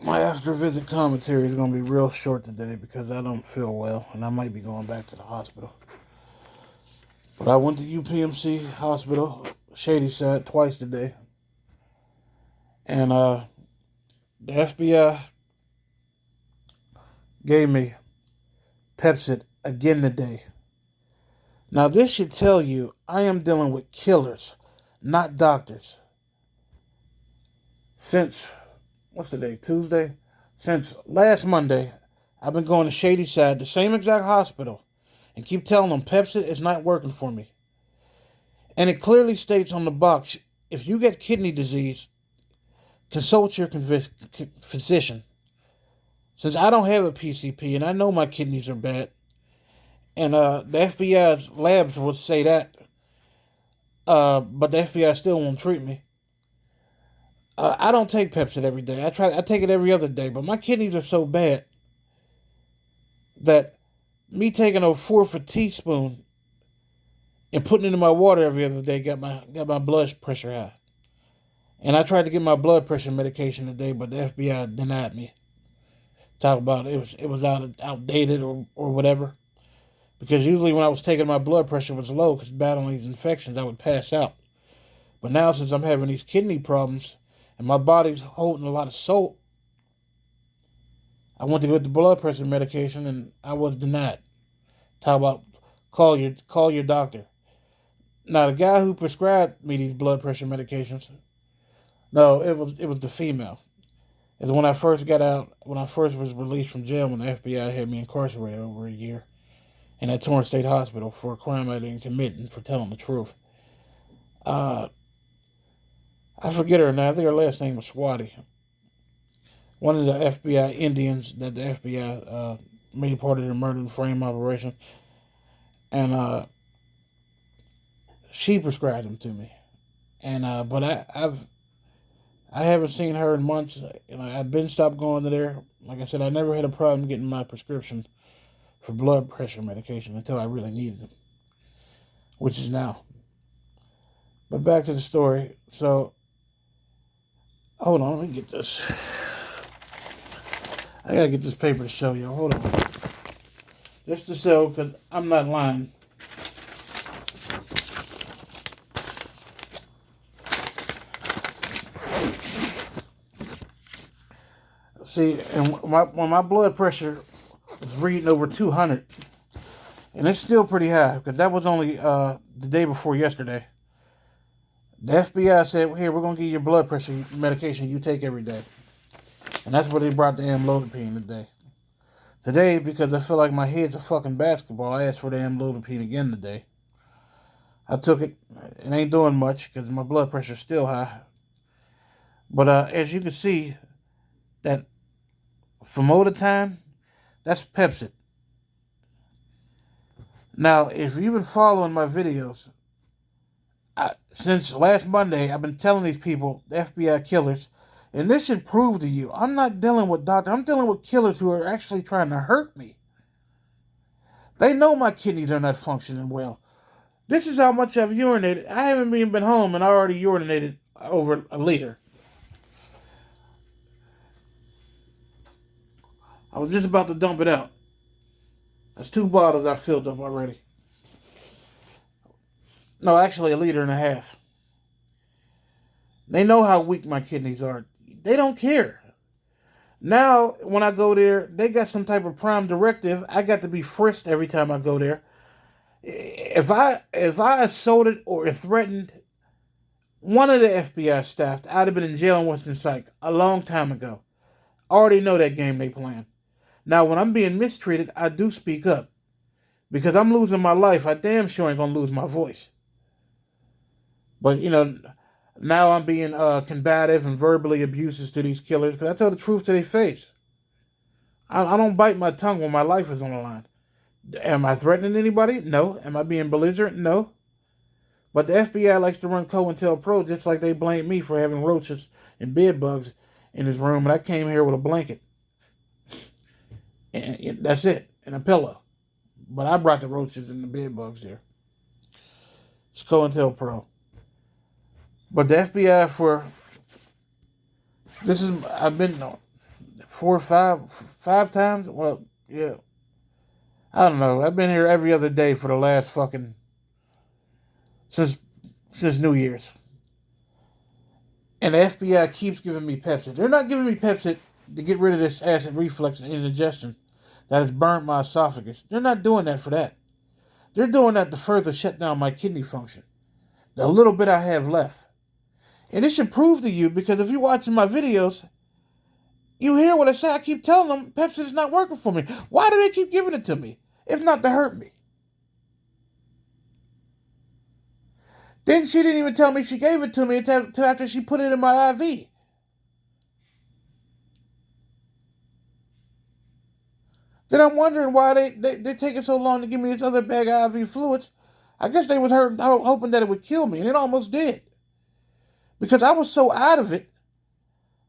My after visit commentary is going to be real short today because I don't feel well and I might be going back to the hospital. But I went to UPMC hospital, Shady Side, twice today. And the FBI gave me Pepsid again today. Now, this should tell you I am dealing with killers, not doctors. Since, what's the day, Tuesday? Since last Monday, I've been going to Shady Side, the same exact hospital, and keep telling them Pepsid is not working for me. And it clearly states on the box, if you get kidney disease, consult your physician. Since I don't have a PCP and I know my kidneys are bad, and the FBI's labs would say that, but the FBI still won't treat me. I don't take Pepsid every day. I take it every other day, but my kidneys are so bad that me taking a fourth of a teaspoon and putting it in my water every other day got my blood pressure high. And I tried to get my blood pressure medication today, but the FBI denied me. Talk about it was outdated or whatever. Because usually when I was taking my blood pressure was low because battling these infections, I would pass out. But now since I'm having these kidney problems and my body's holding a lot of salt, I went to get the blood pressure medication and I was denied. Talk about call your doctor. Now the guy who prescribed me these blood pressure medications, no, it was the female. It's when I first got out, when I first was released from jail, when the FBI had me incarcerated over a year in that Torrance State Hospital for a crime I didn't commit and for telling the truth. I forget her now. I think her last name was Swati. One of the FBI Indians that the FBI made part of the murder and frame operation. And she prescribed them to me. And but I haven't seen her in months. And I've been stopped going to there. Like I said, I never had a problem getting my prescription for blood pressure medication until I really needed it, which is now. But back to the story. So, hold on, let me get this. I gotta get this paper to show you. Hold on. Just to show, because I'm not lying. See, and when my blood pressure was reading over 200, and it's still pretty high, because that was only the day before yesterday. The FBI said, here, we're going to give you blood pressure medication you take every day. And that's what they brought the amlodipine today. Today, because I feel like my head's a fucking basketball, I asked for the amlodipine again today. I took it. It ain't doing much because my blood pressure's still high. But as you can see, that famotidine, that's Pepsid. Now, if you've been following my videos, since last Monday, I've been telling these people, the FBI killers, and this should prove to you, I'm not dealing with doctors. I'm dealing with killers who are actually trying to hurt me. They know my kidneys are not functioning well. This is how much I've urinated. I haven't even been home and I already urinated over a liter. I was just about to dump it out. That's 2 bottles I filled up already. No, actually a liter and a half. They know how weak my kidneys are. They don't care. Now, when I go there, they got some type of prime directive. I got to be frisked every time I go there. If I assaulted or threatened one of the FBI staff, I'd have been in jail in Western Psych a long time ago. I already know that game they playing. Now, when I'm being mistreated, I do speak up. Because I'm losing my life, I damn sure ain't going to lose my voice. But, now I'm being combative and verbally abusive to these killers because I tell the truth to their face. I don't bite my tongue when my life is on the line. Am I threatening anybody? No. Am I being belligerent? No. But the FBI likes to run COINTELPRO just like they blame me for having roaches and bed bugs in his room, and I came here with a blanket. And that's it, and a pillow. But I brought the roaches and the bed bugs there. It's COINTELPRO. But the FBI five times. Well, yeah. I don't know. I've been here every other day for the last fucking since New Year's. And the FBI keeps giving me Pepsi. They're not giving me Pepsi to get rid of this acid reflux and indigestion that has burnt my esophagus. They're not doing that for that. They're doing that to further shut down my kidney function. The little bit I have left. And it should prove to you, because if you're watching my videos, you hear what I say. I keep telling them Pepsi is not working for me. Why do they keep giving it to me? If not to hurt me. Then she didn't even tell me she gave it to me until after she put it in my IV. Then I'm wondering why they're taking so long to give me this other bag of IV fluids. I guess they was hoping that it would kill me, and it almost did. Because I was so out of it,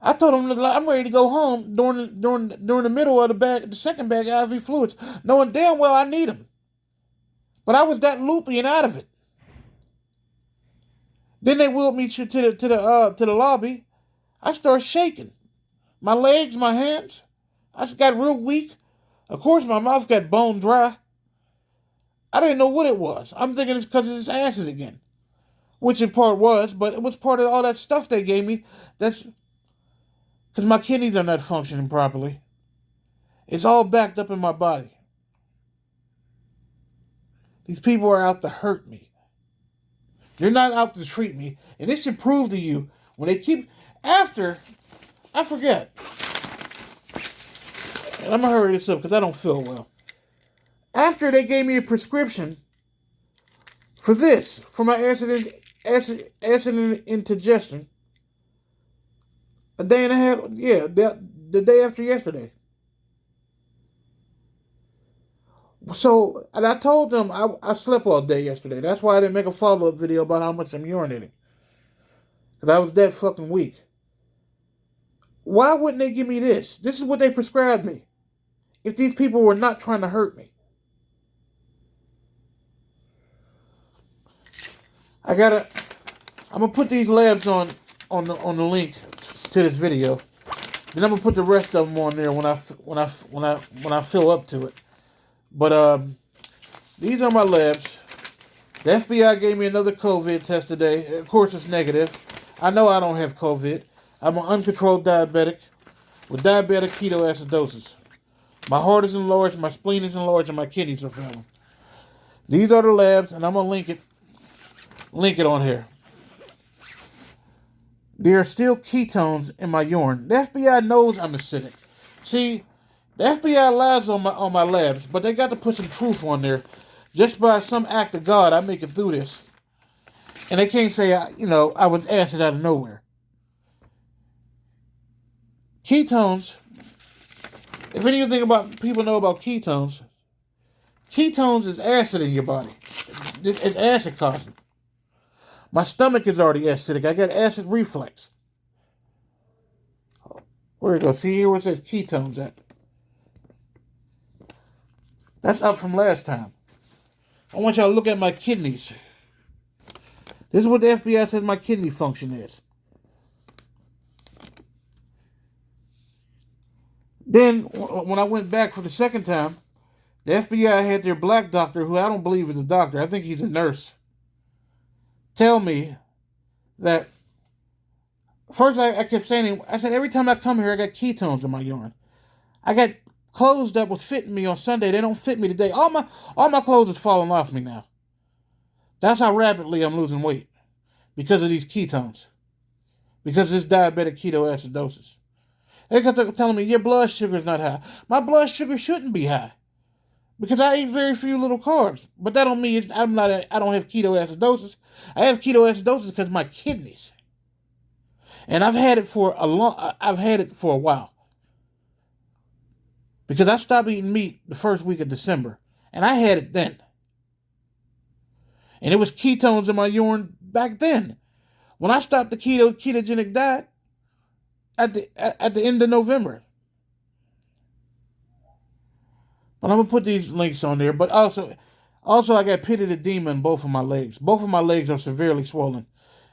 I told them that I'm ready to go home during the middle of the second bag of IV fluids, knowing damn well I need them. But I was that loopy and out of it. Then they wheeled me to the lobby. I started shaking. My legs, my hands. I just got real weak. Of course, my mouth got bone dry. I didn't know what it was. I'm thinking it's because of this acid again. Which in part was, but it was part of all that stuff they gave me. That's because my kidneys are not functioning properly. It's all backed up in my body. These people are out to hurt me. They're not out to treat me. And it should prove to you when they keep... After... I forget. And I'm going to hurry this up because I don't feel well. After they gave me a prescription for this, for my acid indigestion, a day and a half, yeah, the day after yesterday. So, and I told them I slept all day yesterday. That's why I didn't make a follow-up video about how much I'm urinating. Because I was that fucking weak. Why wouldn't they give me this? This is what they prescribed me. If these people were not trying to hurt me. I'm going to put these labs on the link to this video. Then I'm going to put the rest of them on there when I fill up to it. But these are my labs. The FBI gave me another COVID test today. Of course, it's negative. I know I don't have COVID. I'm an uncontrolled diabetic with diabetic ketoacidosis. My heart is enlarged, my spleen is enlarged, and my kidneys are failing. These are the labs, and I'm gonna link it on here. There are still ketones in my urine. The FBI knows I'm acidic. See, the FBI lies on my labs, but they got to put some truth on there. Just by some act of God, I make it through this. And they can't say, I was acid out of nowhere. Ketones, if anything about people know about ketones is acid in your body. It's acid causing. My stomach is already acidic. I got acid reflux. Where it goes? See here where it says ketones at. That's up from last time. I want y'all to look at my kidneys. This is what the FBI says my kidney function is. Then, when I went back for the second time, the FBI had their black doctor, who I don't believe is a doctor, I think he's a nurse, tell me that, first I kept saying, I said, every time I come here, I got ketones in my urine. I got clothes that was fitting me on Sunday. They don't fit me today. All my clothes is falling off me now. That's how rapidly I'm losing weight. Because of these ketones. Because of this diabetic ketoacidosis. They kept telling me, your blood sugar is not high. My blood sugar shouldn't be high. Because I eat very few little carbs. But that don't mean I don't have ketoacidosis. I have ketoacidosis because of my kidneys. And I've had it for a while. Because I stopped eating meat the first week of December. And I had it then. And it was ketones in my urine back then. When I stopped the ketogenic diet at the end of November. But I'm going to put these links on there. But also I got pitted edema in both of my legs. Both of my legs are severely swollen.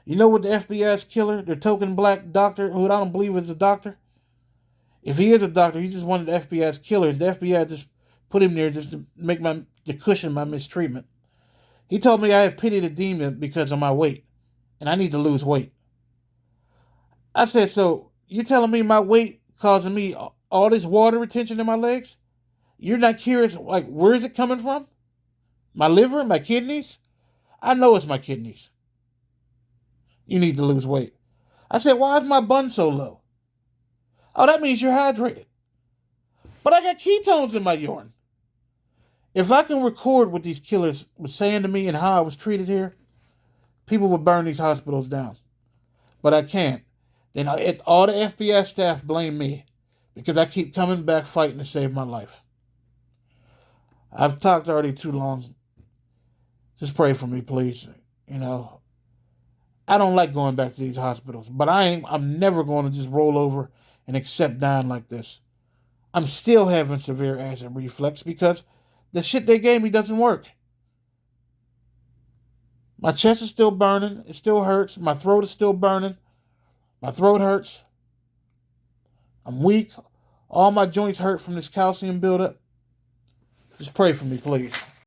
You know what the FBI's killer, their token black doctor, who I don't believe is a doctor? If he is a doctor, he's just one of the FBI's killers. The FBI just put him there just to to cushion my mistreatment. He told me I have demon because of my weight, and I need to lose weight. I said, so you're telling me my weight causing me all this water retention in my legs? You're not curious, like, where is it coming from? My liver? My kidneys? I know it's my kidneys. You need to lose weight. I said, why is my bun so low? Oh, that means you're hydrated. But I got ketones in my urine. If I can record what these killers were saying to me and how I was treated here, people would burn these hospitals down. But I can't. Then all the FBI staff blame me because I keep coming back fighting to save my life. I've talked already too long. Just pray for me, please. You know, I don't like going back to these hospitals, but I'm never going to just roll over and accept dying like this. I'm still having severe acid reflux because the shit they gave me doesn't work. My chest is still burning. It still hurts. My throat is still burning. My throat hurts. I'm weak. All my joints hurt from this calcium buildup. Just pray for me, please.